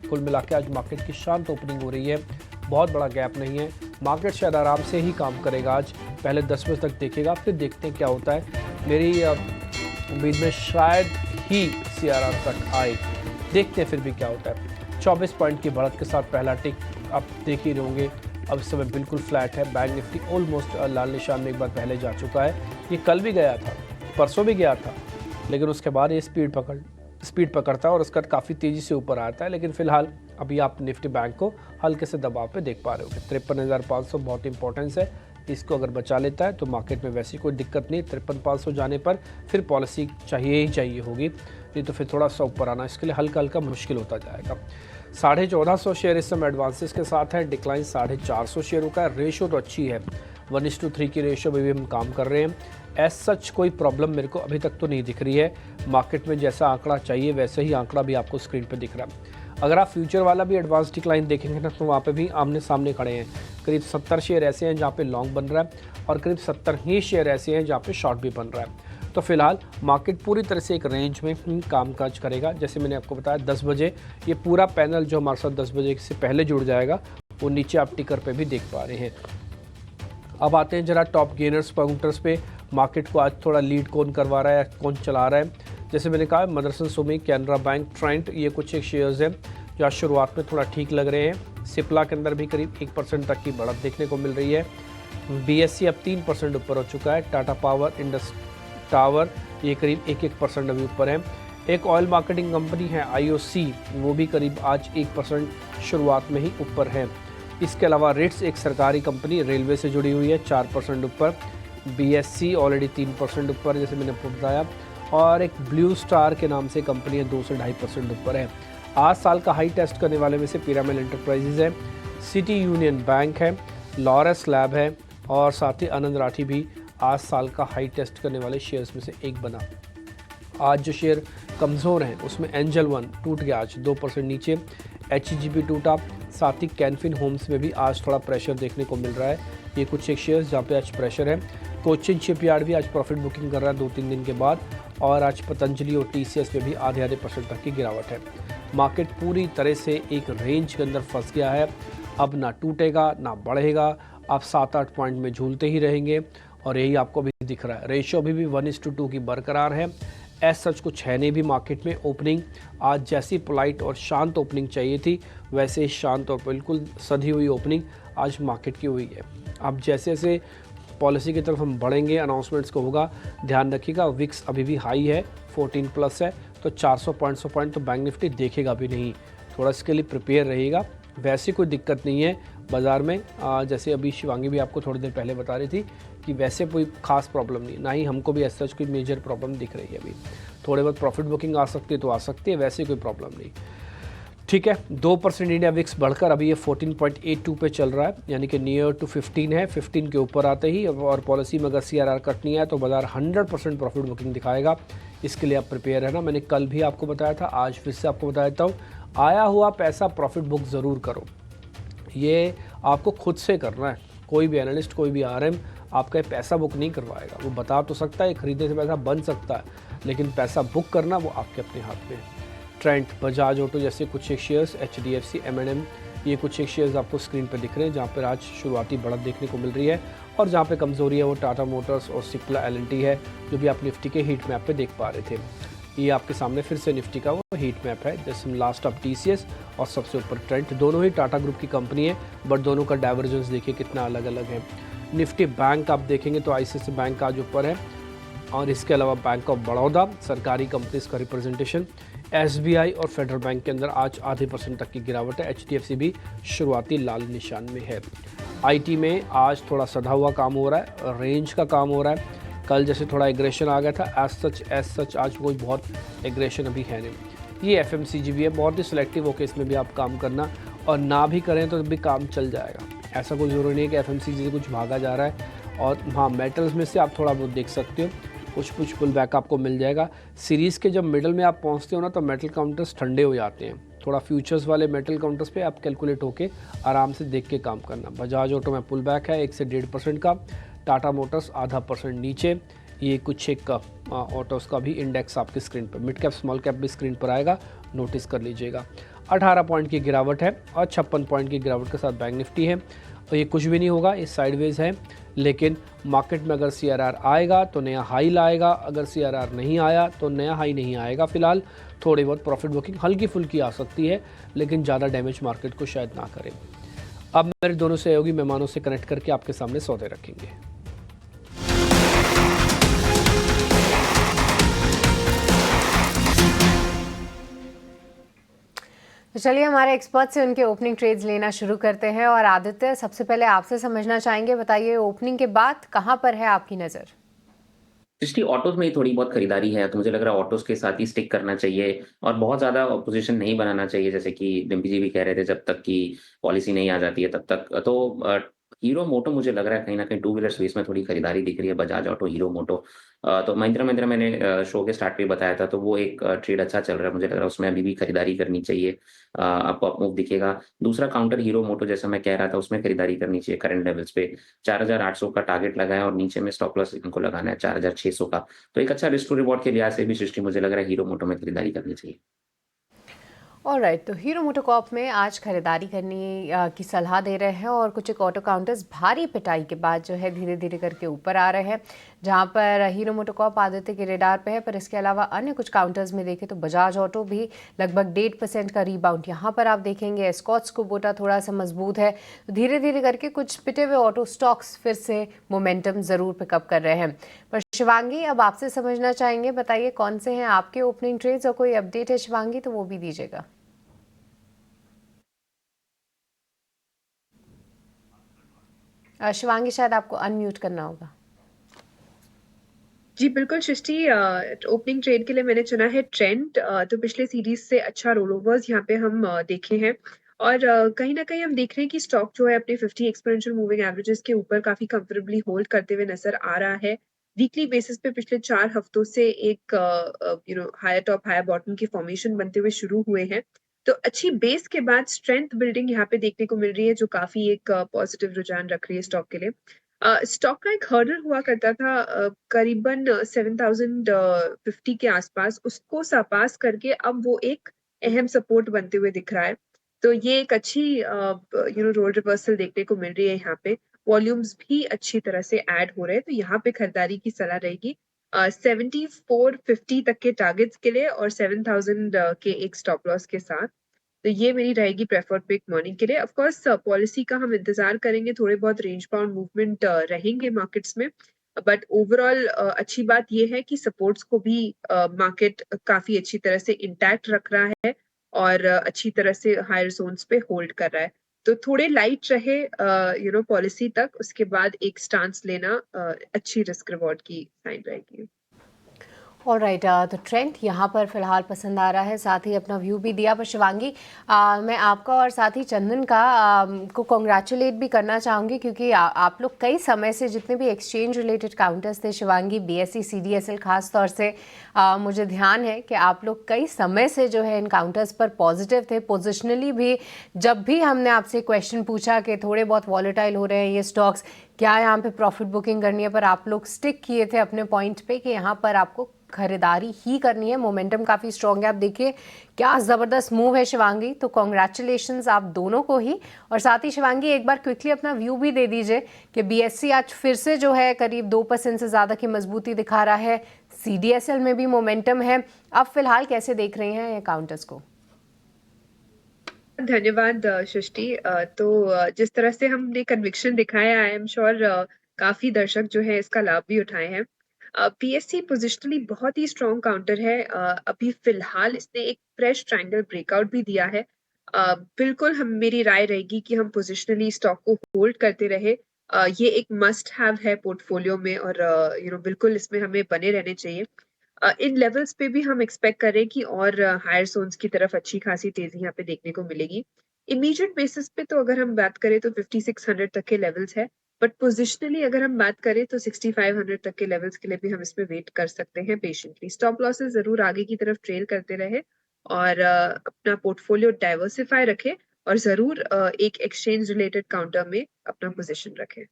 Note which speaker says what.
Speaker 1: कुल मिला के आज मार्केट की शांत ओपनिंग हो रही है, बहुत बड़ा गैप नहीं है। मार्केट शायद आराम से ही काम करेगा आज, पहले 10 बजे तक देखेगा, फिर देखते हैं क्या होता है। मेरी उम्मीद में शायद ही CRR तक आए, देखते हैं फिर भी क्या होता है। 24 पॉइंट की बढ़त के साथ पहला टिक आप देख ही रहोगे। अब इस समय बिल्कुल फ्लैट है। बैंक निफ्टी ऑलमोस्ट लाल निशान में एक बार पहले जा चुका है। ये कल भी गया था, परसों भी गया था, लेकिन उसके बाद ये स्पीड पकड़ता है और उसका काफ़ी तेज़ी से ऊपर आता है। लेकिन फिलहाल अभी आप निफ्टी बैंक को हल्के से दबाव पे देख पा रहे हो। 53,500 बहुत इंपॉर्टेंस है, इसको अगर बचा लेता है तो मार्केट में वैसी कोई दिक्कत नहीं। 53,500 जाने पर फिर पॉलिसी चाहिए ही चाहिए होगी, नहीं तो फिर थोड़ा सा ऊपर आना इसके लिए हल्का हल्का मुश्किल होता जाएगा। 1450 शेयर इस समय एडवांसेस के साथ है, डिक्लाइन 450 शेयरों का है। रेशो तो अच्छी है, 1:3 की रेशो में भी हम काम कर रहे हैं। एज सच कोई प्रॉब्लम मेरे को अभी तक तो नहीं दिख रही है। मार्केट में जैसा आंकड़ा चाहिए वैसे ही आंकड़ा भी आपको स्क्रीन पे दिख रहा है। अगर आप फ्यूचर वाला भी एडवांस डिक्लाइन देखेंगे ना, तो वहाँ पे भी आमने सामने खड़े हैं। करीब 70 शेयर ऐसे हैं जहाँ पे लॉन्ग बन रहा है और करीब 70 ही शेयर ऐसे हैं जहाँ पे शॉर्ट भी बन रहा है। तो फिलहाल मार्केट पूरी तरह से एक रेंज में कामकाज करेगा। जैसे मैंने आपको बताया 10 बजे ये पूरा पैनल जो हमारे साथ 10 बजे से पहले जुड़ जाएगा, वो नीचे आप टिकर पे भी देख पा रहे हैं। अब आते हैं जरा टॉप गेनर्स काउंटर्स पे। मार्केट को आज थोड़ा लीड कौन करवा रहा है, कौन चला रहा है। जैसे मैंने कहा मदरसन सुमी, कैनरा बैंक, ट्रेंट, ये कुछ एक शेयर्स हैं जो आज शुरुआत में थोड़ा ठीक लग रहे हैं। सिप्ला के अंदर भी करीब 1% तक की बढ़त देखने को मिल रही है। BSE अब 3% ऊपर हो चुका है। टाटा पावर, इंडस टावर ये करीब 1% अभी ऊपर है। एक ऑयल मार्केटिंग कंपनी है IOC, वो भी करीब आज 1% शुरुआत में ही ऊपर है। इसके अलावा रिट्स एक सरकारी कंपनी रेलवे से जुड़ी हुई है, 4% ऊपर। BSE ऑलरेडी 3% ऊपर जैसे मैंने आपको बताया। और एक ब्लू स्टार के नाम से कंपनी है, 2 से 2.5% ऊपर है। आज साल का हाई टेस्ट करने वाले में से पिरामिड एंटरप्राइजेज है, सिटी यूनियन बैंक है, लॉरस लैब है और साथ ही आनंद राठी भी आज साल का हाई टेस्ट करने वाले शेयर्स में से एक बना। आज जो शेयर कमज़ोर हैं उसमें एंजल वन टूट गया आज 2% नीचे, HEG टूटा, साथ ही कैनफिन होम्स में भी आज थोड़ा प्रेशर देखने को मिल रहा है। ये कुछ एक शेयर्स जहाँ पे आज प्रेशर है। कोचिन शिपयार्ड भी आज प्रॉफिट बुकिंग कर रहा है 2-3 दिन के बाद, और आज पतंजलि और TCS में भी आधे % तक की गिरावट है। मार्केट पूरी तरह से एक रेंज के अंदर फंस गया है, अब ना टूटेगा ना बढ़ेगा, आप 7-8 पॉइंट में झूलते ही रहेंगे और यही आपको भी दिख रहा है। रेशियो अभी भी 1:2 की बरकरार है। एज सच कुछ है नहीं भी मार्केट में। ओपनिंग आज जैसी पोलाइट और शांत ओपनिंग चाहिए थी वैसे ही शांत और बिल्कुल सधी हुई ओपनिंग आज मार्केट की हुई है। अब जैसे जैसे पॉलिसी की तरफ हम बढ़ेंगे, अनाउंसमेंट्स को होगा, ध्यान रखिएगा विक्स अभी भी हाई है, 14+ है, तो 400 पॉइंट तो बैंक निफ्टी देखेगा भी नहीं। थोड़ा इसके लिए प्रिपेयर रहिएगा। वैसी कोई दिक्कत नहीं है बाज़ार में, जैसे अभी शिवांगी भी आपको थोड़ी देर पहले बता रही थी कि वैसे कोई खास प्रॉब्लम नहीं, ना ही हमको भी ऐसा कोई मेजर प्रॉब्लम दिख रही है। अभी थोड़े बहुत प्रॉफिट बुकिंग आ सकती है तो आ सकती है, वैसे कोई प्रॉब्लम नहीं। ठीक है, 2% इंडिया विक्स बढ़कर अभी ये 14.82 पे चल रहा है, यानी कि नियर टू 15 है। 15 के ऊपर आते ही और पॉलिसी में अगर CRR कट नहीं है तो बाजार 100% प्रॉफिट बुकिंग दिखाएगा। इसके लिए आप प्रिपेयर है ना। मैंने कल भी आपको बताया था, आज फिर से आपको बता देता हूँ, आया हुआ पैसा प्रॉफिट बुक ज़रूर करो। ये आपको खुद से करना है, कोई भी एनालिस्ट, कोई भी RM आपका पैसा बुक नहीं करवाएगा। वो बता तो सकता है खरीदने से पैसा बन सकता है, लेकिन पैसा बुक करना वो आपके अपने हाथ में है। ट्रेंट, बजाज ऑटो जैसे कुछ एक शेयर्स, HDFC, M&M, ये कुछ एक शेयर्स आपको स्क्रीन पर दिख रहे हैं जहाँ पर आज शुरुआती बढ़त देखने को मिल रही है। और जहाँ पे कमज़ोरी है वो टाटा मोटर्स और सिप्ला L&T है, जो भी आप निफ्टी के हीट मैप पे देख पा रहे थे। ये आपके सामने फिर से निफ्टी का वो हीट मैप है, जैसे लास्ट अब TCS और सबसे ऊपर ट्रेंट। दोनों ही टाटा ग्रुप की कंपनी है, बट दोनों का डाइवर्जेंस देखिए कितना अलग अलग है। निफ्टी बैंक आप देखेंगे तो ICICI बैंक आज ऊपर है, और इसके अलावा बैंक ऑफ बड़ौदा, सरकारी कंपनीज का रिप्रेजेंटेशन, SBI और फेडरल बैंक के अंदर आज आधे % तक की गिरावट है। HDFC भी शुरुआती लाल निशान में है। IT में आज थोड़ा सधा हुआ काम हो रहा है, रेंज का काम हो रहा है। कल जैसे थोड़ा एग्रेशन आ गया था, एज सच आज कोई बहुत एग्रेशन अभी है नहीं। ये FMCG भी है, बहुत ही सिलेक्टिव होकर इसमें भी आप काम करना, और ना भी करें तो भी काम चल जाएगा। ऐसा कोई ज़रूरी नहीं है कि FMCG से कुछ भागा जा रहा है। और हाँ, मेटल्स में से आप थोड़ा बहुत देख सकते हो, कुछ पुल बैक आपको मिल जाएगा। सीरीज़ के जब मिडल में आप पहुंचते हो ना, तो मेटल काउंटर्स ठंडे हो जाते हैं। थोड़ा फ्यूचर्स वाले मेटल काउंटर्स पे आप कैलकुलेट होके आराम से देख के काम करना। बजाज ऑटो में पुल बैक है 1 से 1.5% का, टाटा मोटर्स आधा % नीचे। ये कुछ एक ऑटोज़ का भी इंडेक्स आपकी स्क्रीन पर, मिड कैप स्मॉल कैप भी स्क्रीन पर आएगा, नोटिस कर लीजिएगा। 18 पॉइंट की गिरावट है और 56 पॉइंट की गिरावट के साथ बैंक निफ्टी है। और ये कुछ भी नहीं होगा, ये साइडवेज है, लेकिन मार्केट में अगर CRR आएगा तो नया हाई लाएगा, अगर CRR नहीं आया तो नया हाई नहीं आएगा। फिलहाल थोड़ी बहुत प्रॉफिट बुकिंग हल्की फुल्की आ सकती है, लेकिन ज़्यादा डैमेज मार्केट को शायद ना करे। अब मेरे दोनों सहयोगी मेहमानों से कनेक्ट करके आपके सामने सौदे रखेंगे।
Speaker 2: तो चलिए हमारे एक्सपर्ट से उनके ओपनिंग ट्रेड्स लेना शुरू करते हैं। और आदित्य, सबसे पहले आपसे समझना चाहेंगे, बताइए ओपनिंग के बाद कहां पर है आपकी नज़र?
Speaker 3: पिछली ऑटोज में ही थोड़ी बहुत खरीदारी है, तो मुझे लग रहा है ऑटोज के साथ ही स्टिक करना चाहिए और बहुत ज़्यादा पोजीशन नहीं बनाना चाहिए, जैसे कि डिम्पी जी भी कह रहे थे जब तक कि पॉलिसी नहीं आ जाती है तब तक। तो हीरो मोटो मुझे लग रहा है कहीं न कहीं टू व्हीलर स्पेस में थोड़ी खरीदारी दिख रही है, बजाज ऑटो, हीरो मोटो। तो महिंद्रा मैंने शो के स्टार्ट पे बताया था, तो वो एक ट्रेड अच्छा चल रहा है, मुझे लग रहा है उसमें अभी भी खरीदारी करनी चाहिए। आपको अप मूव दिखेगा। दूसरा काउंटर हीरो मोटो जैसा मैं कह रहा था, उसमें खरीदारी करनी चाहिए करंट लेवल्स पे। 4800 का टारगेट लगाया और नीचे में स्टॉप लॉस इनको लगाना है 4600 का। तो एक अच्छा रिस्क टू रिवॉर्ड के लिहाज से भी सृष्टि मुझे लग रहा है हीरो मोटो में खरीदारी करनी चाहिए।
Speaker 2: ऑलराइट, तो हीरो मोटोकॉर्प में आज खरीदारी करने की सलाह दे रहे हैं और कुछ एक ऑटो काउंटर्स भारी पिटाई के बाद जो है धीरे धीरे करके ऊपर आ रहे हैं, जहां पर हीरो मोटोकॉर्प आदित्य के रेडार पे है। पर इसके अलावा अन्य कुछ काउंटर्स में देखें तो बजाज ऑटो भी लगभग 1.5% का रीबाउंड यहां पर आप देखेंगे। एस्कॉट्स कुबोटा थोड़ा सा मजबूत है। तो धीरे धीरे करके कुछ पिटे हुए ऑटो स्टॉक्स फिर से मोमेंटम ज़रूर पिकअप कर रहे हैं। पर शिवांगी, अब आपसे समझना चाहेंगे, बताइए कौन से हैं आपके ओपनिंग ट्रेड्स और कोई अपडेट है शिवांगी तो वो भी दीजिएगा। शिवांगी, शायद आपको अनम्यूट करना होगा।
Speaker 4: जी बिल्कुल सृष्टि, ओपनिंग ट्रेड के लिए मैंने चुना है ट्रेंड। तो पिछले सीरीज से अच्छा रोल ओवर्स यहाँ पे हम देखे हैं और कहीं ना कहीं हम देख रहे हैं कि स्टॉक जो है अपने 50 एक्सपोनेंशियल मूविंग एवरेजेस के ऊपर काफी कंफर्टेबली होल्ड करते हुए नजर आ रहा है। वीकली बेसिस पे पिछले 4 हफ्तों से एक हायर टॉप हायर बॉटम की फॉर्मेशन बनते हुए शुरू हुए हैं। तो अच्छी बेस के बाद स्ट्रेंथ बिल्डिंग यहाँ पे देखने को मिल रही है, जो काफी एक पॉजिटिव रुझान रख रही है स्टॉक के लिए। स्टॉक का एक हर्डल हुआ करता था करीबन 7050 के आसपास, उसको सरपास करके अब वो एक अहम सपोर्ट बनते हुए दिख रहा है। तो ये एक अच्छी रोल रिवर्सल देखने को मिल रही है यहाँ पे। वॉल्यूम्स भी अच्छी तरह से ऐड हो रहे हैं, तो यहाँ पे खरीदारी की सलाह रहेगी 7450 तक के टारगेट्स के लिए और 7000 के एक स्टॉप लॉस के साथ। तो ये मेरी रहेगी प्रेफर्ड पिक मॉर्निंग के लिए। ऑफ कोर्स पॉलिसी का हम इंतजार करेंगे, थोड़े बहुत रेंज बाउंड मूवमेंट रहेंगे मार्केट्स में, बट ओवरऑल अच्छी बात ये है कि सपोर्ट्स को भी मार्केट काफी अच्छी तरह से इंटैक्ट रख रहा है और अच्छी तरह से हायर जोन्स पे होल्ड कर रहा है। तो थोड़े लाइट रहे पॉलिसी तक, उसके बाद एक स्टांस लेना अच्छी रिस्क रिवॉर्ड की साइन रहेगी।
Speaker 2: ऑलराइट, तो ट्रेंड यहाँ पर फिलहाल पसंद आ रहा है, साथ ही अपना व्यू भी दिया। पर शिवांगी, मैं आपका और साथ ही चंदन का को कॉन्ग्रेचुलेट भी करना चाहूँगी, क्योंकि आप लोग कई समय से जितने भी एक्सचेंज रिलेटेड काउंटर्स थे शिवांगी, BSE CDSL खास तौर से मुझे ध्यान है कि आप लोग कई समय से जो है इन काउंटर्स पर पॉजिटिव थे। पोजिशनली भी जब भी हमने आपसे क्वेश्चन पूछा कि थोड़े बहुत वॉलेटाइल हो रहे हैं ये स्टॉक्स, क्या यहाँ पे प्रॉफिट बुकिंग करनी है, पर आप लोग स्टिक किए थे अपने पॉइंट पे कि यहाँ पर आपको खरीदारी ही करनी है। मोमेंटम काफ़ी स्ट्रॉन्ग है। आप देखिए क्या ज़बरदस्त मूव है शिवांगी, तो कॉन्ग्रेचुलेशंस आप दोनों को ही। और साथ ही शिवांगी, एक बार क्विकली अपना व्यू भी दे दीजिए कि BSE आज फिर से जो है करीब 2% से ज़्यादा की मजबूती दिखा रहा है, CDSL में भी मोमेंटम है। अब फिलहाल कैसे देख रहे हैं ये काउंटर्स को?
Speaker 4: धन्यवाद सृष्टि। तो जिस तरह से हमने कन्विक्शन दिखाया, आई एम श्योर काफी दर्शक जो है इसका लाभ भी उठाए हैं। PSE पोजिशनली बहुत ही स्ट्रॉन्ग काउंटर है। अभी फिलहाल इसने एक फ्रेश ट्रायंगल ब्रेकआउट भी दिया है। बिल्कुल हम मेरी राय रहेगी कि हम पोजिशनली स्टॉक को होल्ड करते रहे। ये एक मस्ट हैव है पोर्टफोलियो में और बिल्कुल इसमें हमें बने रहने चाहिए। इन लेवल्स पे भी हम एक्सपेक्ट करें कि और हायर जोन्स की तरफ अच्छी खासी तेजी यहाँ पे देखने को मिलेगी। इमीडिएट बेसिस पे तो अगर हम बात करें तो 5600 तक के लेवल्स है, बट पोजिशनली अगर हम बात करें तो 6500 तक के लेवल्स के लिए भी हम इसमें वेट कर सकते हैं पेशेंटली। स्टॉप लॉसेस जरूर आगे की तरफ ट्रेल करते रहे और अपना पोर्टफोलियो डाइवर्सिफाई रखें और जरूर एक एक्सचेंज रिलेटेड काउंटर में अपना पोजिशन रखें।